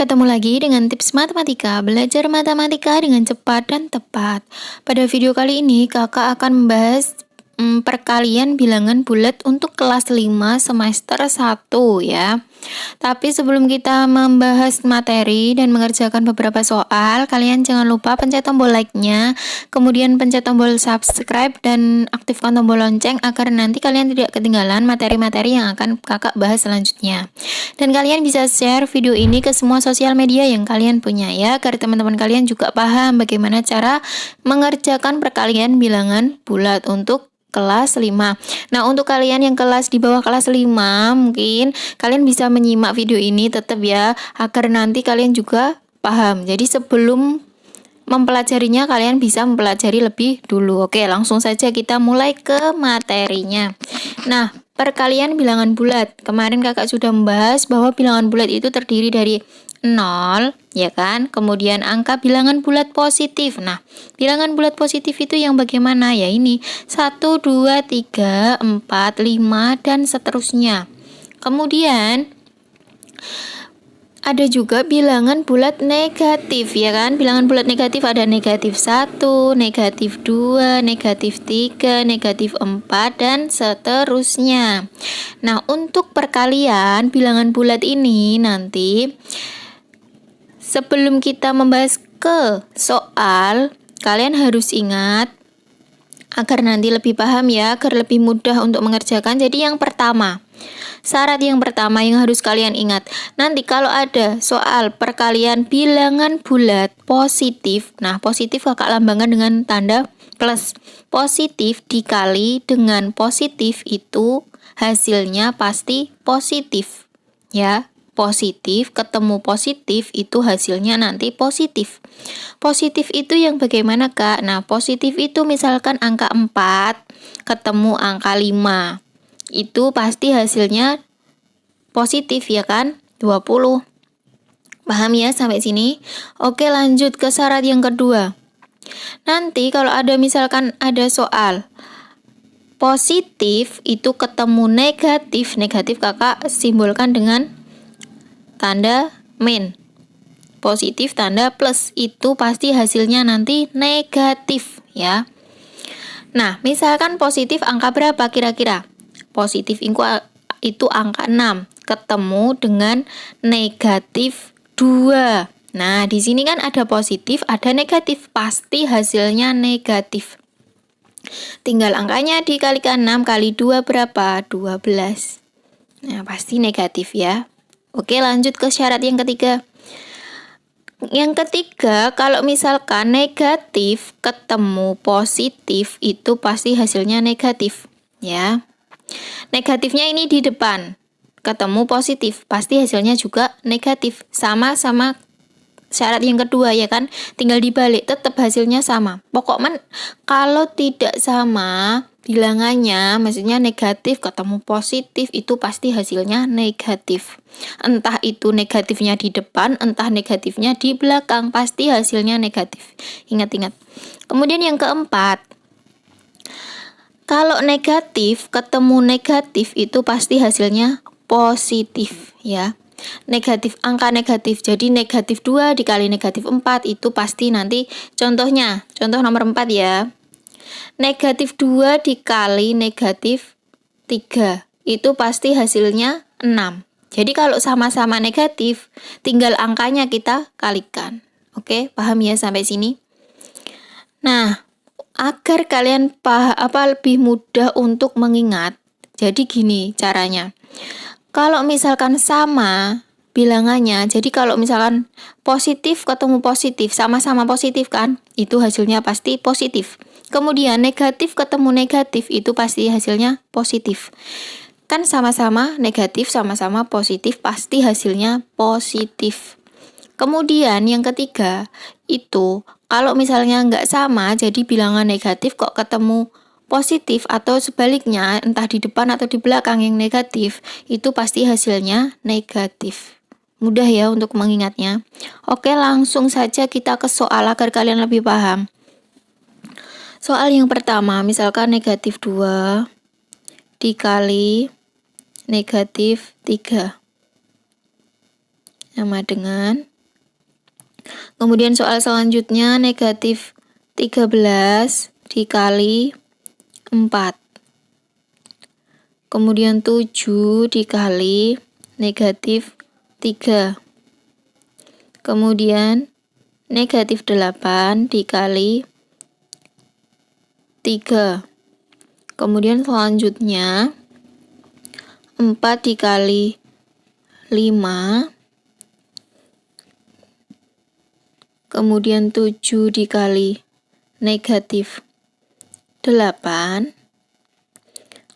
Ketemu lagi dengan tips matematika, belajar matematika dengan cepat dan tepat. Pada video kali ini, kakak akan membahas perkalian bilangan bulat untuk kelas 5 semester 1 ya. Tapi sebelum kita membahas materi dan mengerjakan beberapa soal, kalian jangan lupa pencet tombol like-nya, kemudian pencet tombol subscribe dan aktifkan tombol lonceng agar nanti kalian tidak ketinggalan materi-materi yang akan kakak bahas selanjutnya. Dan kalian bisa share video ini ke semua sosial media yang kalian punya ya, agar teman-teman kalian juga paham bagaimana cara mengerjakan perkalian bilangan bulat untuk kelas 5. Nah, untuk kalian yang kelas di bawah kelas 5, mungkin kalian bisa menyimak video ini tetap ya, agar nanti kalian juga paham. Jadi sebelum mempelajarinya, kalian bisa mempelajari lebih dulu. Oke, langsung saja kita mulai ke materinya. Nah, perkalian bilangan bulat. Kemarin kakak sudah membahas bahwa bilangan bulat itu terdiri dari 0, ya kan? Kemudian angka bilangan bulat positif. Nah, bilangan bulat positif itu yang bagaimana? Ya ini, 1, 2, 3, 4, 5, dan seterusnya. Kemudian ada juga bilangan bulat negatif, ya kan? Bilangan bulat negatif ada negatif 1, negatif 2, negatif 3, negatif 4, dan seterusnya. Nah, untuk perkalian bilangan bulat ini nanti, sebelum kita membahas ke soal, kalian harus ingat agar nanti lebih paham ya, agar lebih mudah untuk mengerjakan. Jadi yang pertama, syarat yang pertama yang harus kalian ingat, nanti kalau ada soal perkalian bilangan bulat positif, nah positif kakak lambangkan dengan tanda plus. Positif dikali dengan positif itu hasilnya pasti positif ya. Positif ketemu positif itu hasilnya nanti positif. Positif itu yang bagaimana kak? Nah, positif itu misalkan angka 4 ketemu angka 5, itu pasti hasilnya positif ya kan? 20. Paham ya sampai sini? Oke, lanjut ke syarat yang kedua. Nanti kalau ada misalkan ada soal positif itu ketemu negatif, negatif kakak simbolkan dengan tanda min. Positif tanda plus, itu pasti hasilnya nanti negatif ya. Nah, misalkan positif angka berapa kira-kira? Positif itu angka 6 ketemu dengan negatif 2. Nah, di sini kan ada positif, ada negatif, pasti hasilnya negatif. Tinggal angkanya dikalikan 6 kali 2 berapa? 12. Nah, pasti negatif ya. Oke, lanjut ke syarat yang ketiga. Yang ketiga, kalau misalkan negatif ketemu positif itu pasti hasilnya negatif ya. Negatifnya ini di depan, ketemu positif, pasti hasilnya juga negatif. Sama-sama syarat yang kedua ya kan, tinggal dibalik tetap hasilnya sama. Pokoknya kalau tidak sama bilangannya, maksudnya negatif ketemu positif, itu pasti hasilnya negatif. Entah itu negatifnya di depan, entah negatifnya di belakang, pasti hasilnya negatif. Ingat-ingat. Kemudian yang keempat, kalau negatif ketemu negatif itu pasti hasilnya positif ya. Negatif, angka negatif, jadi negatif 2 dikali negatif 4 itu pasti nanti contohnya, contoh nomor 4 ya, negatif 2 dikali negatif 3 itu pasti hasilnya 6. Jadi kalau sama-sama negatif, tinggal angkanya kita kalikan. Oke, paham ya sampai sini? Nah, agar kalian lebih mudah untuk mengingat, jadi gini caranya. Kalau misalkan sama bilangannya, jadi kalau misalkan positif ketemu positif, sama-sama positif kan, itu hasilnya pasti positif. Kemudian negatif ketemu negatif, itu pasti hasilnya positif. Kan sama-sama negatif, sama-sama positif, pasti hasilnya positif. Kemudian yang ketiga, itu kalau misalnya nggak sama, jadi bilangan negatif kok ketemu positif atau sebaliknya, entah di depan atau di belakang yang negatif, itu pasti hasilnya negatif. Mudah ya untuk mengingatnya. Oke, langsung saja kita ke soal agar kalian lebih paham. Soal yang pertama, misalkan negatif 2 dikali negatif 3 sama dengan Kemudian soal selanjutnya negatif 13 dikali 4. Kemudian 7 dikali negatif 3. Kemudian negatif 8 dikali 3. Kemudian selanjutnya 4 dikali 5. Kemudian 7 dikali negatif 8.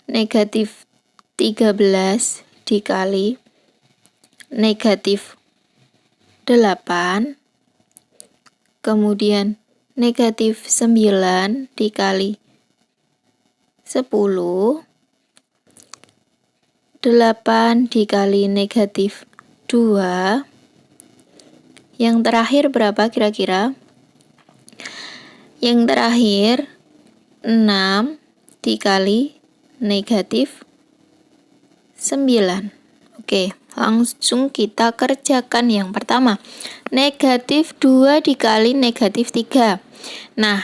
Negatif 13 dikali negatif 8. Kemudian negatif 9 dikali 10. 8 dikali negatif 2. Yang terakhir berapa kira-kira? Yang terakhir 6 dikali negatif 9. Oke, langsung kita kerjakan yang pertama. Negatif 2 dikali negatif 3. Nah,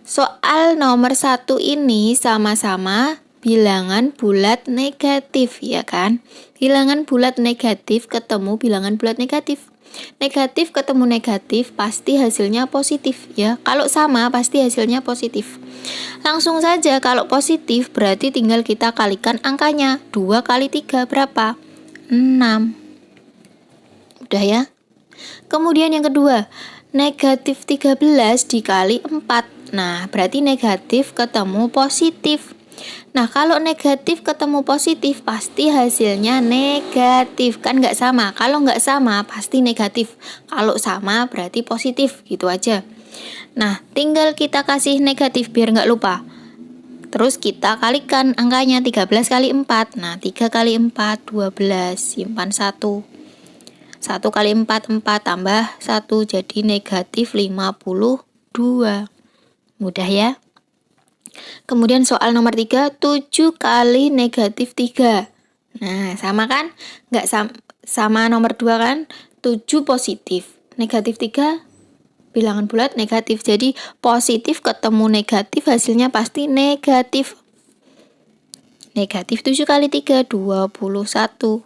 soal nomor 1 ini sama-sama bilangan bulat negatif, ya kan? Bilangan bulat negatif ketemu bilangan bulat negatif. Negatif ketemu negatif pasti hasilnya positif, ya. Kalau sama pasti hasilnya positif. Langsung saja, kalau positif berarti tinggal kita kalikan angkanya. 2 kali 3 berapa? 6. Udah ya. Kemudian yang kedua, negatif 13 dikali 4. Nah, berarti negatif ketemu positif. Nah, kalau negatif ketemu positif pasti hasilnya negatif, kan nggak sama. Kalau nggak sama pasti negatif. Kalau sama berarti positif, gitu aja. Nah, tinggal kita kasih negatif biar nggak lupa. Terus kita kalikan angkanya 13 kali 4. Nah, 3 kali 4, 12. Simpan 1. 1 kali 4, 4 tambah 1. Jadi negatif 52. Mudah ya? Kemudian soal nomor 3, 7 kali negatif 3. Nah, sama kan? Nggak sama nomor 2 kan? 7 positif. Negatif 3 bilangan bulat negatif. Jadi positif ketemu negatif hasilnya pasti negatif. Negatif 7 kali 3, 21.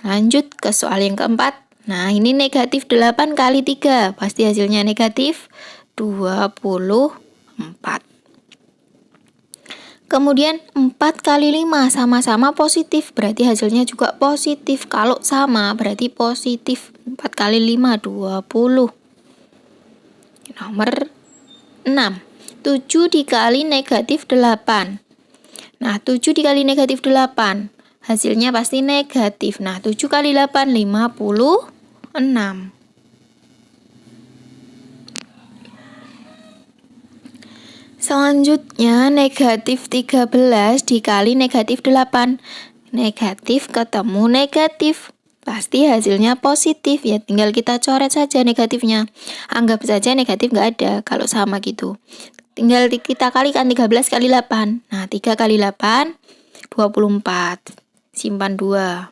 Lanjut ke soal yang keempat. Nah, ini negatif 8 kali 3. Pasti hasilnya negatif 24. Kemudian 4 kali 5 sama-sama positif, berarti hasilnya juga positif. Kalau sama berarti positif. 4 kali 5, 20. Nomor 6. 7 dikali negatif 8. Nah, 7 dikali negatif 8. Hasilnya pasti negatif. Nah, 7 kali 8, 56. Selanjutnya negatif 13 dikali negatif 8. Negatif ketemu negatif. Pasti hasilnya positif, ya tinggal kita coret saja negatifnya. Anggap saja negatif nggak ada kalau sama gitu. Tinggal kita kalikan 13 kali 8. Nah, 3 kali 8, 24. Simpan 2.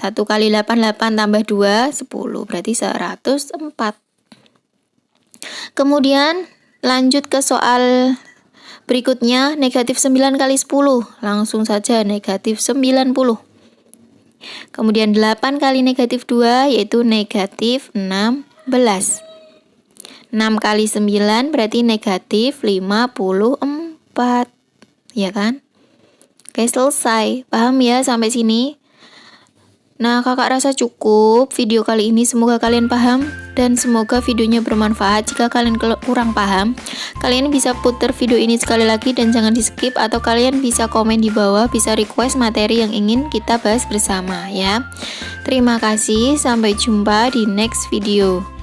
1 kali 8, 8 tambah 2, 10. Berarti 104. Kemudian lanjut ke soal berikutnya, negatif 9 kali 10. Langsung saja negatif 90. Kemudian 8 kali negatif 2 yaitu negatif 16. 6 kali 9 berarti negatif 54. Ya kan? Oke, selesai. Paham ya sampai sini? Nah, kakak rasa cukup video kali ini. Semoga kalian paham dan semoga videonya bermanfaat. Jika kalian kurang paham, kalian bisa putar video ini sekali lagi dan jangan di skip, atau kalian bisa komen di bawah, bisa request materi yang ingin kita bahas bersama ya. Terima kasih, sampai jumpa di next video.